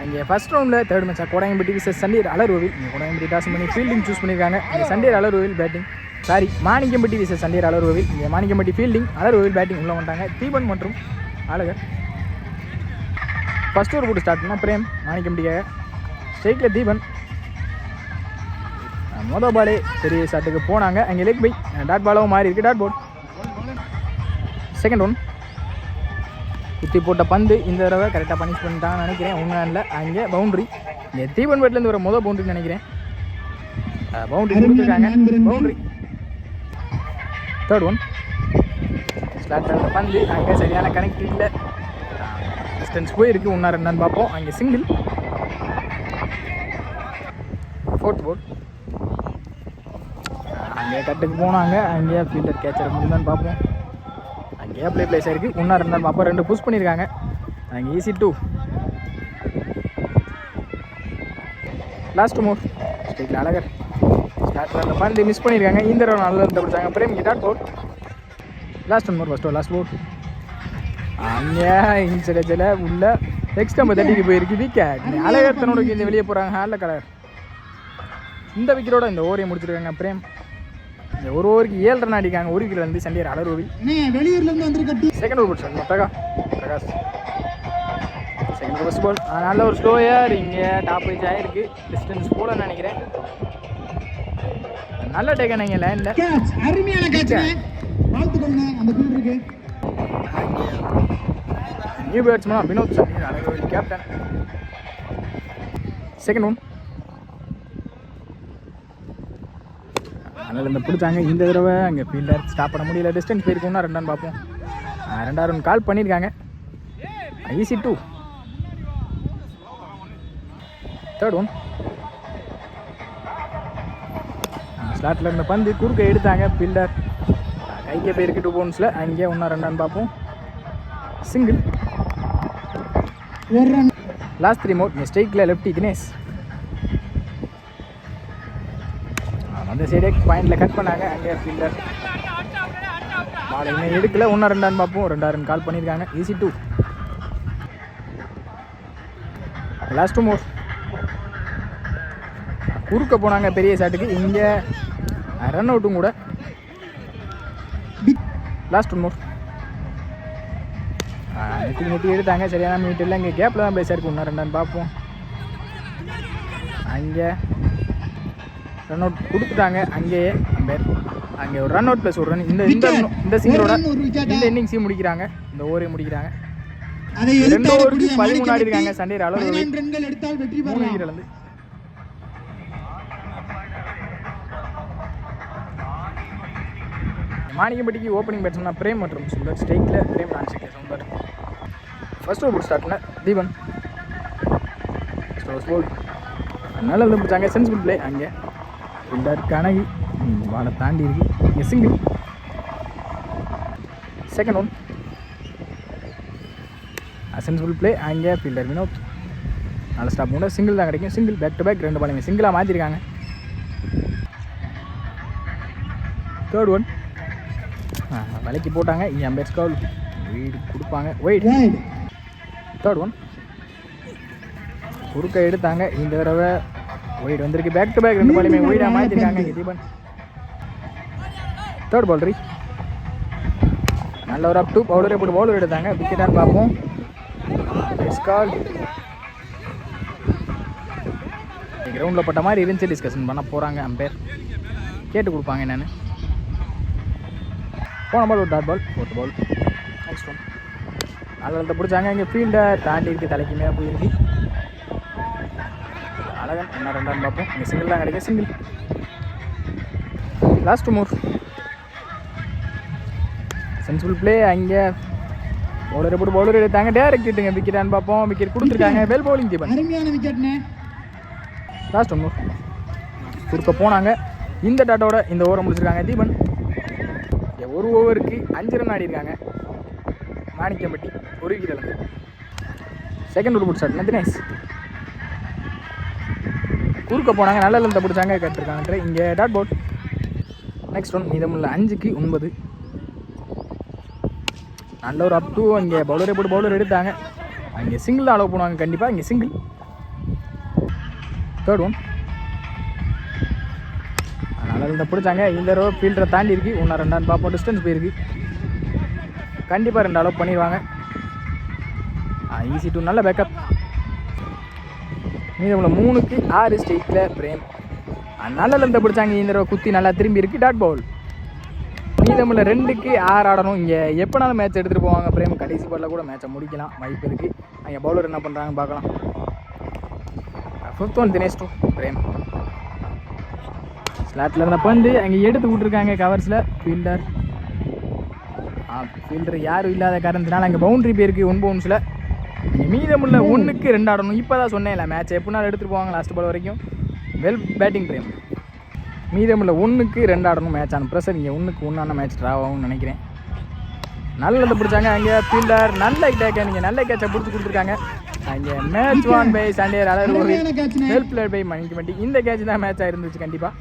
இங்கே ஃபர்ஸ்ட் ரவுண்டில் தேர்ட் மேட்சாக கோடாயம்பட்டி விசஸ் சண்டியர் அலர்கோவில். இங்கே கோடாயம்பட்டி டாஸ் பண்ணி ஃபீல்டிங் சூஸ் பண்ணியிருக்காங்க. இங்கே சண்டியர் அலர்கோவில் பேட்டிங், மாணிக்கம்பட்டி விசஸ் சண்டியர் அலர்கோவில். இங்கே மாணிக்கம்பட்டி ஃபீல்டிங், அலர்கோவில் பேட்டிங் உள்ள வந்துட்டாங்க. தீபன் மற்றும் அழகர். ஃபர்ஸ்ட் ஓவர் போட்டு ஸ்டார்ட் பண்ணால் பிரேம் மாணிக்கம்பட்டிக்காக. ஸ்ட்ரைக்கில் தீபன். மொதல் பாலே பெரிய ஷாட்டுக்கு போனாங்க. அங்கே லெக் பை டாட் பாலாகவும் மாறி இருக்குது. Dot board. செகண்ட் ஒன் குத்தி போட்ட பந்து இந்த தடவை கரெக்டாக பனிஷ் பண்ணிட்டான்னு நினைக்கிறேன். ஒன்றும் இல்லை, அங்கே பவுண்ட்ரி. இங்கே தீபன் பேட்லேருந்து வர மொதல் பவுண்ட்ரின்னு நினைக்கிறேன். பவுண்ட்ரி கொடுத்துருக்காங்க. பவுண்ட்ரி. தேர்ட் ஒன் ஸ்லாட்டில் பந்து அங்கே சரியான கனெக்ட் இல்லை. டிஸ்டன்ஸ் போயிருக்கு. 1-2 பார்ப்போம். அங்கே சிங்கிள். Fourth board. அங்கே கட்டுக்கு போனாங்க. அங்கேயே ஃபீல்டர் கேட்சர் முடியுதான்னு பார்ப்போம். அங்கேயே பிளேஸ் ஆகிருக்கு. 1-2 பார்ப்போம். 2 புஷ் பண்ணியிருக்காங்க. அங்கே ஈஸி 2. லாஸ்ட் மோர் ஸ்ட்ரைக்கில் அழகர். ஸ்டார்டில் அந்த பந்து மிஸ் பண்ணியிருக்காங்க. இந்த தடவை நல்லா இருந்து பிடிச்சாங்க. பிரேம் டாட் போர்ட். Last one more. First last போர்ட். அங்கே இன்சைடில் உள்ள நெக்ஸ்ட் நம்ம தட்டிக்கு போயிருக்கு. விக்கெட். அழகர் தன்னோட இந்த வெளியே போகிறாங்க. ஹாலில் கலர். இந்த விக்கெட்டோட இந்த ஓவரையை முடிச்சிருக்காங்க பிரேம். இந்த ஒரு ஓவருக்கு 7 ரன் அடிக்காங்க. 1 விக்கெட் வந்து சண்டியர் அலர்கோவில். செகண்ட் ஓவர் போட்டு பிரகாஷ். Second first ball. நல்ல ஒரு ஸ்லோயர். இங்கே டாப் ஏஜ் ஆகிருக்கு. டிஸ்டன்ஸ் போலன்னு நினைக்கிறேன். நல்ல டேக்கன் இங்கே லைனில். நியூ பேட்ஸ்மேன் வினோத் சண்டியர் அலர்கோவில் கேப்டன். செகண்ட் ஒன் அதனால் இந்த பிடிச்சாங்க. இந்த தடவை அங்கே ஃபீல்டர் ஸ்டாப் பண்ண முடியல. டிஸ்டன்ஸ் போயிருக்கோம்னா 2 ரன் பார்ப்போம். 2 ரன் கால் பண்ணியிருக்காங்க. ஈஸி 2. தேர்ட் ஒன் ஸ்லாட்டில் இருந்த பந்து குறுக்க எடுத்தாங்க. ஃபீல்டர் கைக்கே போயிருக்கு 2 பவுன்ஸில். அங்கே 1-2 ரன் பார்ப்போம். சிங்கிள். லாஸ்ட் 3 மோட். ஸ்ட்ரைக்கில் லெஃப்டி தினேஷ். அந்த சைடே பாயிண்டில் கட் பண்ணாங்க. அங்கே ஃபீல்டர் பால் இன்னும் எடுக்கல. 1-2 ரன் பார்ப்போம். 2 ரன் கால் பண்ணியிருக்காங்க. ஈஸி 2. லாஸ்ட் மோர் குறுக்க போனாங்க பெரிய ஷாட்டுக்கு. இங்கே ரன் அவுட்டும் கூட. லாஸ்ட் ஒன் மோர் நெட்டி எடுத்தாங்க. சரியான மீட் இல்லை. இங்கே கேப்பில் தான் பிளேஸ் இருக்குது. 1-2 ரன் பார்ப்போம். அங்கே ரன் அவுட் கொடுத்துட்டாங்க. அங்கேயே அம்பேர் அங்கே ஒரு ரன் அவுட் ப்ளஸ் ஒரு ரன். இந்த சிங்கிளோட இந்த இன்னிங்ஸையும் முடிக்கிறாங்க. இந்த ஓவரையும் முடிக்கிறாங்க. 2 ஓவருக்கு 13 ஆடி இருக்காங்க சண்டியர் அலர்கோவில். 3 விக்கெட் இழந்து. மாணிக்கம்பட்டிக்கு ஓப்பனிங் பேட்ஸ்மேன் பிரேம் மற்றும் சுந்தர். ஸ்ட்ரைக்கில் பிரேம், நான் ஸ்ட்ரைக்கில் சுந்தர். ஃபர்ஸ்ட் ஓவர் ஸ்டார்ட் பண்ண தீபன். நல்லா இருந்து பிடிச்சாங்க. Sensible play. அங்கே ஃபீல்டர் கனகி வாழை தாண்டி இருக்கு. இங்கே single. Second one sensible play. அங்கே ஃபீல்டர் வினோத். நல்ல ஸ்டாப் கூட. சிங்கிள் தான் கிடைக்கும். சிங்கிள். பேக் டு பேக் 2 பால் சிங்கிளாக மாற்றிருக்காங்க. தேர்ட் ஒன் வலைக்கு போட்டாங்க. இங்கே அம்பேர் ஸ்கால் வீடு கொடுப்பாங்க. ஒயிட். தேர்ட் ஒன் குறுக்க எடுத்தாங்க. இந்த தடவை ஒயிட் வந்திருக்கு. பேக் டு பேக் 2 பாலுமே ஒயிடாக மாற்றிருக்காங்க. இங்கே தீபன். தேர்ட் பால் 3. நல்ல ஒரு அப் டூ பவுலரே போட்டு பவுலர் எடுத்தாங்க. விக்கெட்டான்னு பார்ப்போம். ஸ்கால் கிரவுண்டில் பட்ட மாதிரி இருந்துச்சு. டிஸ்கஷன் பண்ண போகிறாங்க. அம்பேர் கேட்டு கொடுப்பாங்க என்னென்னு. போன பால் ஒரு டாட் பால். 4th பால். நெக்ஸ்ட் ஒன் அதில் பிடிச்சாங்க. இங்கே ஃபீல்டர் தாண்டி இருக்குது. தலைக்கு மேலே போயிருக்கு. அழகன் 1-2 ரன் பார்ப்போம். இங்கே சிங்கிள் தான் கிடைக்கும். சிங்கிள். லாஸ்ட் மோர் சென்சிபிள் பிளே. அங்கே பவுலரை போட்டு பவுலர் எடுத்தாங்க. டேரக்ட் ஹிட்டுங்க. விக்கெட்டான்னு பார்ப்போம். விக்கெட் கொடுத்துருக்காங்க. Well bowling Deepan. Last one மோர் குறுக்க போனாங்க. இந்த டாட்டோட இந்த ஓவரை முடிச்சிருக்காங்க தீபன். ஒரு ஓவருக்கு 5 ரன் ஆடி இருக்காங்க மாணிக்கம்பட்டி. 1 விக்கெட் இழந்து. செகண்ட் ஓவர் போட்டு ஸ்டார்ட் தினேஷ். குறுக்க போனாங்க. நல்ல லென்த்தை பிடிச்சாங்க. கட்டிருக்காங்க. இங்கே டாட் போர்ட். நெக்ஸ்ட் ஒன் மீதமுள்ள 5க்கு 9. நல்ல ஒரு அப் டூ. அங்கே பவுலரை போட்டு பவுலர் எடுத்தாங்க. அங்கே சிங்கிள் தான் அலோவ் பண்ணுவாங்க கண்டிப்பாக. இங்கே சிங்கிள். Third one. அதனால் இந்த பிடிச்சாங்க. இந்த ரோ ஃபீல்டரை தாண்டி இருக்கு. ஒன்றா ரெண்டான்னு பார்ப்போம். டிஸ்டன்ஸ் போயிருக்கு. கண்டிப்பாக 2 அளவு பண்ணிடுவாங்க. ஈஸி 2 நல்ல பேக்கப். மீதமுள்ள 3க்கு 6 ஸ்ட்ரைக்கில் பிரேம். நல்ல லென்த்தை பிடிச்சாங்க. இந்த ரோ குத்தி நல்லா திரும்பி இருக்கு. டாட் பவுல். மீதமுள்ள 2க்கு 6 ஆடணும். இங்கே எப்போனாலும் மேட்ச் எடுத்துகிட்டு போவாங்க பிரேம். கடைசி பாலில் கூட மேட்சை முடிக்கலாம் வாய்ப்பு இருக்குது. அங்கே பவுலர் என்ன பண்ணுறாங்கன்னு பார்க்கலாம். 5th one Dinesh 2 frame. ஸ்லாட்டில் இருந்த பந்து அங்கே எடுத்து விட்ருக்காங்க கவர்ஸில். ஃபீல்டர் யாரும் இல்லாத காரணத்தினால அங்கே பவுண்ட்ரி போயிருக்கு 1 பவுன்ஸில். இங்கே மீதமுள்ள 1க்கு 2 ஆடணும். இப்போ தான் சொன்னேன் இல்லை மேட்ச் எப்படினாலும் எடுத்துகிட்டு போவாங்க லாஸ்ட் பால் வரைக்கும். Well batting Prem. மீதமுள்ள 1க்கு 2 ஆடணும். மேட்ச் ஆன ப்ரெஷர் இங்கே 1க்கு 1 மேட்ச் ட்ரா ஆகும்னு நினைக்கிறேன். நல்லதை பிடிச்சாங்க. அங்கே ஃபீல்டர் நல்ல கேட்க நீங்கள் நல்ல கேட்சை பிடிச்சி கொடுத்துருக்காங்க. அங்கே மேட்ச் வான் பை சண்டே அதாவது ஒரு வெல் பிளேயர் பை மணிக்கு இந்த கேட்ச் தான் மேட்சாக இருந்துச்சு கண்டிப்பாக.